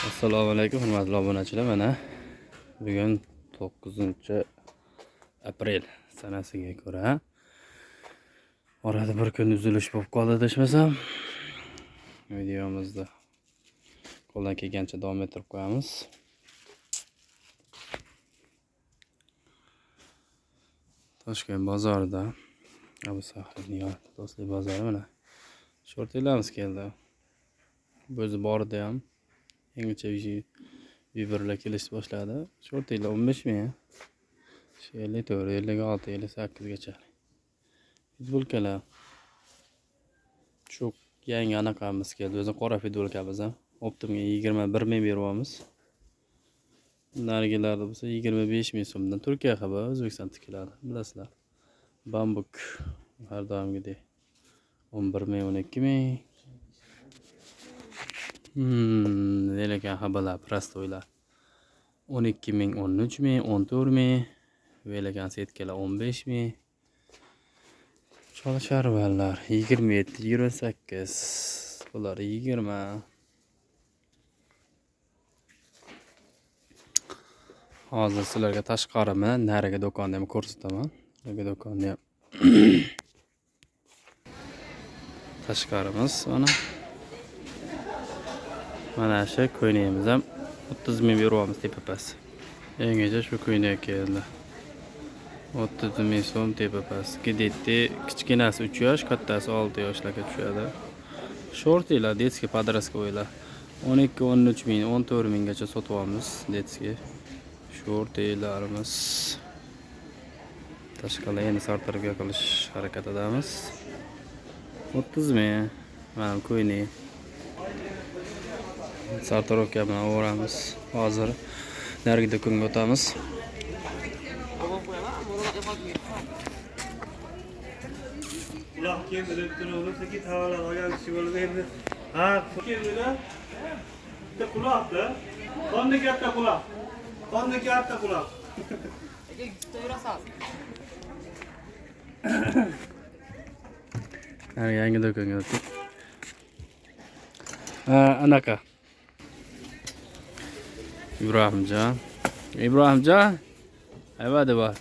Assalomu alaykum hurmatli obunachilar. Mana bugun 9-aprel sanasiga ko'ra orada bir kun uzilish bo'lib qoldi desmasam, videomizni qo'ldan kelgancha davom ettirib qo'yamiz. Toshkent bozorida Abu Sahrining do'stlik bozori mana shortlarimiz keldi. O'zi bordi ham yangicha viberlar kelishni boshladi. Shortlar 15 ming. 54, 56, 58 gacha. Futbolkalar. Shu yangi anaqamiz keldi. O'zi qora futbolkamiz ham. Optimga 21 ming beryapmiz. Narigilarda bo'lsa 25 ming so'mdan Turkiya xabar O'zbekiston tikiladi. Bilasizlar. Bambuk har doimgidek 11 ming, 12 ming. Lekin xabarlar prostoylar 12 ming, 13 ming, 14 ming. Velagan setkalar 15 ming. Cholasharvallar 27, 28. Bular 20. Hozir sizlarga tashqarimi, nariga do'konni ham ko'rsataman. Nariga do'konni ham tashqarimiz mana. Mana shu ko'ynagimiz ham 30 ming beryapmiz tepa-pas. Yangicha shu ko'ynak keldi. 30 ming so'm tepa-pas. Gidetti kichkinasi 3 yosh, kattasi 6 yoshlarga tushadi. Shortilar, detskiy podrastkoylar 12, 13 ming, 14 minggacha sotyapmiz detskiy shortilarimiz. Tashqariga endi sartarga qilish harakatidamiz. 30 ming. Mana ko'ynak. Sartaroqqa bilan o'ramiz. Hozir narigi do'konga o'tamiz. Uloq keldi deb turibdi, ki tavalar olgan kishi bo'lib endi. Ha, keldi-da. Bitta quloqda. Qonni katta quloq. Qonni katta quloq. Aka, bitta yurasan. Yangi do'konga o'tdik. Anaqa. Ibrohimjon. Ayvadi bor.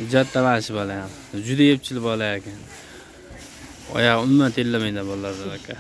Ijodda mashi bola ham. Juda yepchil bola ekan. Oyoq umuman tellamaydi bolalar aka.